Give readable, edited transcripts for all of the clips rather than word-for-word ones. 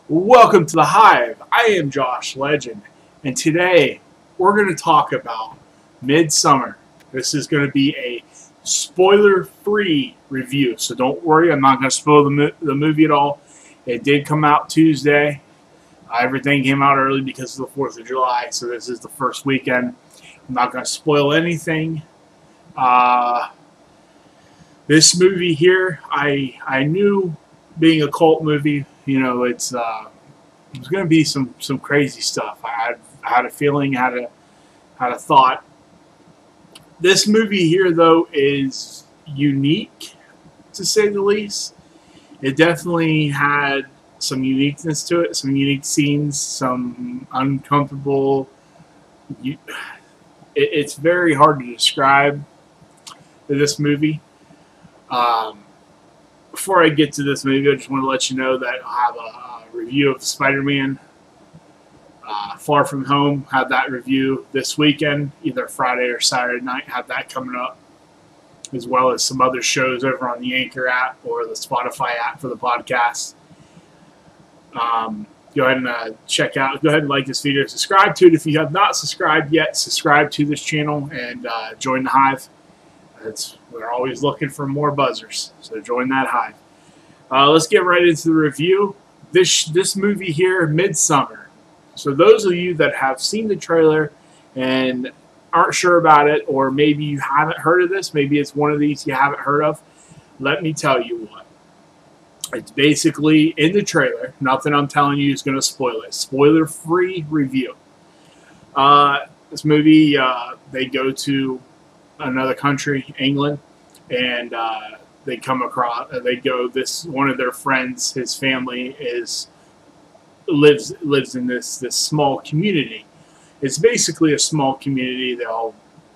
Welcome to the Hive. I am Josh Legend, and today we're going to talk about Midsummer. This is going to be a spoiler-free review, so don't worry, I'm not going to spoil the movie at all. It did come out Tuesday. Everything came out early because of the 4th of July, so this is the first weekend. I'm not going to spoil anything. This movie here, I knew, being a cult movie, you know, it's going to be some crazy stuff. I had a feeling, had a thought. This movie here, though, is unique, to say the least. It definitely had some uniqueness to it, some unique scenes, some uncomfortable. It's very hard to describe this movie. Before I get to this movie, I just want to let you know that I'll have a review of Spider-Man Far From Home. Have that review this weekend, either Friday or Saturday night. Have that coming up, as well as some other shows over on the Anchor app or the Spotify app for the podcast. Go ahead and check out. Go ahead and like this video. Subscribe to it if you have not subscribed yet. Subscribe to this channel and join the Hive. We're always looking for more buzzers, so join that Hive. Let's get right into the review. This movie here, Midsummer. So those of you that have seen the trailer and aren't sure about it, or maybe you haven't heard of this, maybe it's one of these you haven't heard of, let me tell you what. It's basically in the trailer. Nothing I'm telling you is going to spoil it. Spoiler-free review. This movie, they go to another country, England, and they come across. They go. One of their friends, his family lives in this small community. It's basically a small community.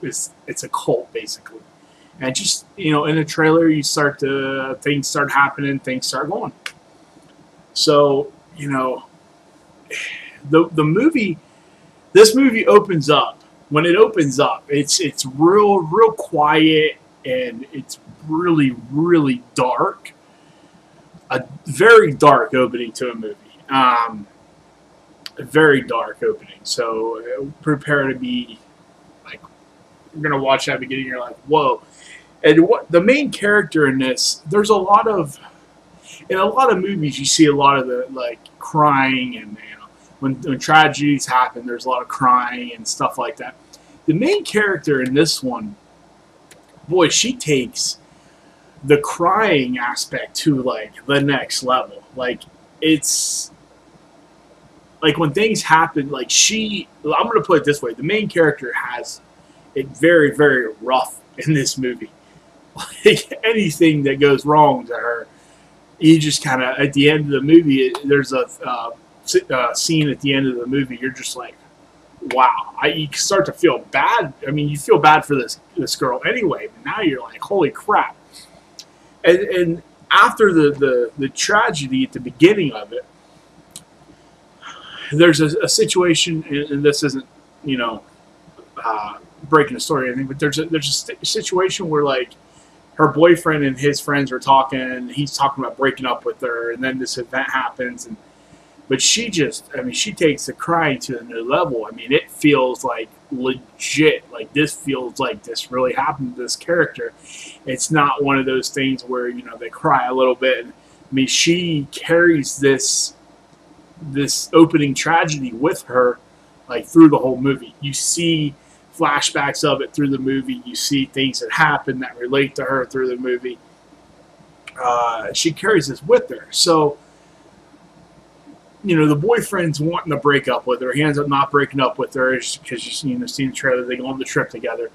It's a cult basically, and just in the trailer you things start happening, things start going. So the movie, this movie opens up. When it opens up, it's real quiet, and it's really dark. A very dark opening to a movie. A very dark opening. So prepare to be like, you're gonna watch that beginning. You're like, whoa. And what the main character in this? There's in a lot of movies you see a lot of the crying and when tragedies happen, there's a lot of crying and stuff like that. The main character in this one, boy, she takes the crying aspect to the next level. It's like when things happen, I'm going to put it this way, the main character has it very rough in this movie. Anything that goes wrong to her, you just kind of, at the end of the movie, there's a scene at the end of the movie, you're just like, wow. You start to feel bad. I mean, you feel bad for this girl anyway, but now you're like, holy crap. And after the tragedy at the beginning of it, there's a situation, and this isn't breaking the story or anything, but there's a situation where her boyfriend and his friends are talking, and he's talking about breaking up with her, and then this event happens, but she takes the crying to a new level. I mean, it feels like legit. This feels like this really happened to this character. It's not one of those things where, they cry a little bit. I mean, she carries this opening tragedy with her, through the whole movie. You see flashbacks of it through the movie. You see things that happen that relate to her through the movie. She carries this with her. So, the boyfriend's wanting to break up with her. He ends up not breaking up with her because seen the trailer. They go on the trip together.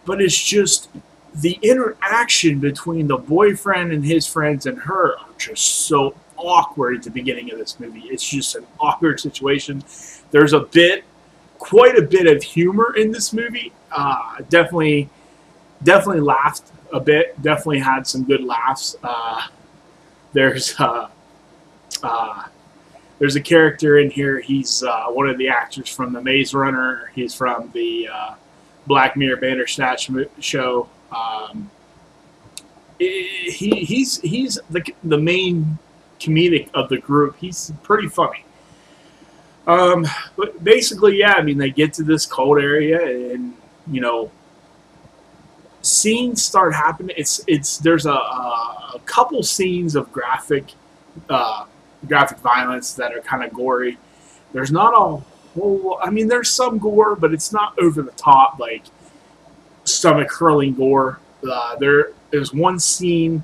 But it's just the interaction between the boyfriend and his friends and her are just so awkward at the beginning of this movie. It's just an awkward situation. There's quite a bit of humor in this movie. Definitely laughed a bit. Definitely had some good laughs. There's a character in here. He's one of the actors from The Maze Runner. He's from the Black Mirror Bandersnatch show. He's the main comedic of the group. He's pretty funny. But basically, yeah, I mean, they get to this cold area, and you know, scenes start happening. It's there's a couple scenes of graphic violence that are kind of gory. There's not a whole. I mean, there's some gore, but it's not over the top like stomach curling gore. There's one scene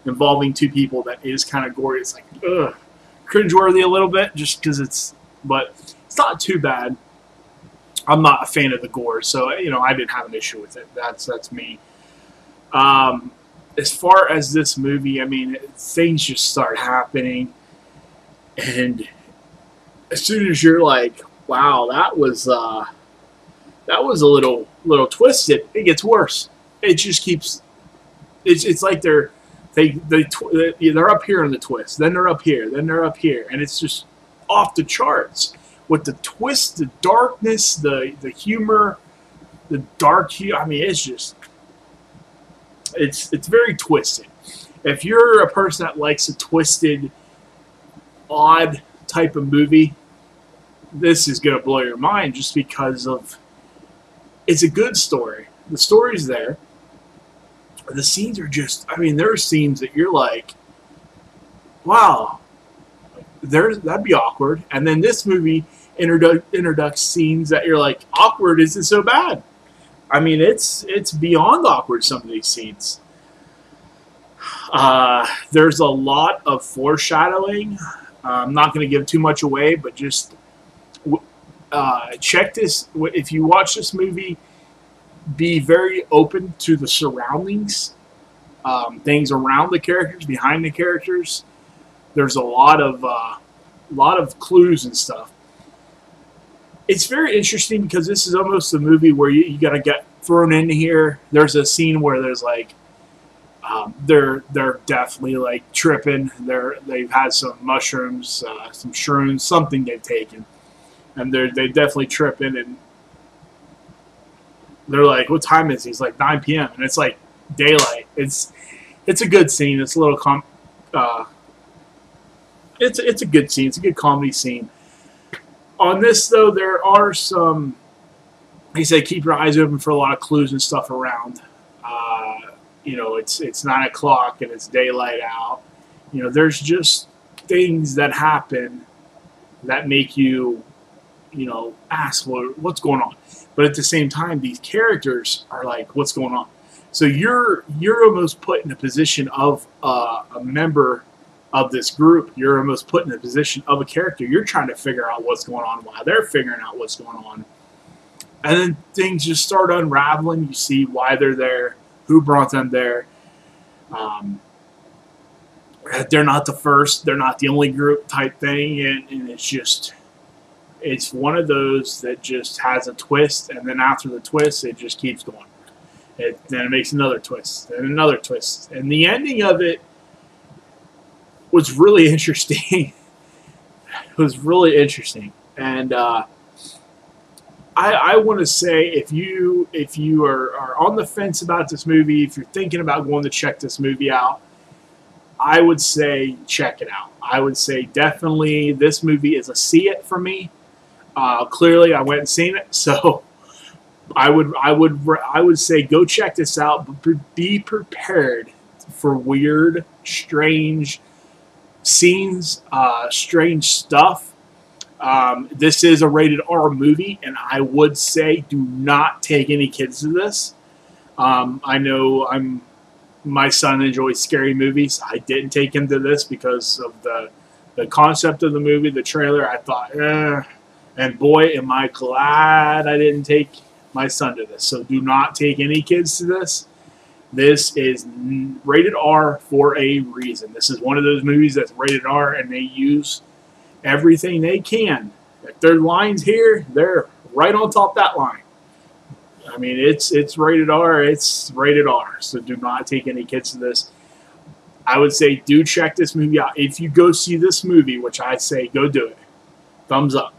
involving two people that is kind of gory. It's like cringeworthy a little bit, just because but it's not too bad. I'm not a fan of the gore, so you know I didn't have an issue with it. That's me. As far as this movie, I mean, things just start happening, and as soon as you're like, "Wow, that was a little twisted," it gets worse. It just keeps. It's like they're up here in the twist, then they're up here, then they're up here, and it's just off the charts with the twist, the darkness, the humor, the dark humor. I mean, it's just it's very twisted. If you're a person that likes a twisted, odd type of movie, this is gonna blow your mind just because of it's a good story. The story's there. The scenes are just, I mean, there are scenes that you're like, wow, that'd be awkward. And then this movie introducts scenes that you're like, awkward isn't so bad. I mean, it's beyond awkward, some of these scenes. There's a lot of foreshadowing. I'm not going to give too much away, but just check this. If you watch this movie, be very open to the surroundings, things around the characters, behind the characters. There's a lot of clues and stuff. It's very interesting because this is almost a movie where you got to get thrown in here. There's a scene where there's like they're definitely like tripping. They've had some mushrooms, some shrooms, something they've taken, and they definitely tripping and. They're like, what time is it? He's like 9 p.m. and it's like daylight. It's a good scene. It's a little it's a good scene. It's a good comedy scene. On this though, there are some. He said, keep your eyes open for a lot of clues and stuff around. You know, it's 9 o'clock and it's daylight out. You know, there's just things that happen that make you, you know, ask, well, what's going on? But at the same time, these characters are like, what's going on? So you're almost put in a position of a member of this group. You're almost put in a position of a character. You're trying to figure out what's going on while they're figuring out what's going on. And then things just start unraveling. You see why they're there, who brought them there. They're not the first. They're not the only group type thing. And it's just... It's one of those that just has a twist, and then after the twist, it just keeps going. Then it makes another twist, and another twist. And the ending of it was really interesting. It was really interesting. And I want to say if you are on the fence about this movie, if you're thinking about going to check this movie out, I would say check it out. I would say definitely this movie is a see it for me. Clearly, I went and seen it, so I would say go check this out. But be prepared for weird, strange scenes, strange stuff. This is a rated R movie, and I would say do not take any kids to this. I know my son enjoys scary movies. I didn't take him to this because of the concept of the movie, the trailer. I thought, and boy, am I glad I didn't take my son to this. So do not take any kids to this. This is rated R for a reason. This is one of those movies that's rated R, and they use everything they can. If there are lines here, they're right on top of that line. I mean, it's rated R. It's rated R. So do not take any kids to this. I would say do check this movie out. If you go see this movie, which I say go do it, thumbs up.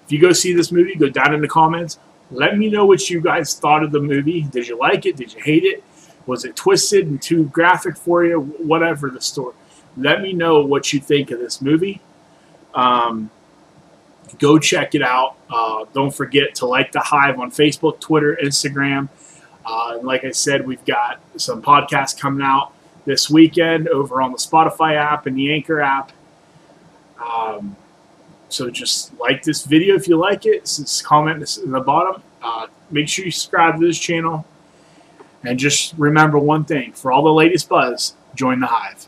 If you go see this movie, go down in the comments. Let me know what you guys thought of the movie. Did you like it? Did you hate it? Was it twisted and too graphic for you? Whatever the story. Let me know what you think of this movie. Go check it out. Don't forget to like The Hive on Facebook, Twitter, Instagram. And like I said, we've got some podcasts coming out this weekend over on the Spotify app and the Anchor app. So just like this video if you like it. Comment this in the bottom. Make sure you subscribe to this channel. And just remember one thing. For all the latest buzz, join The Hive.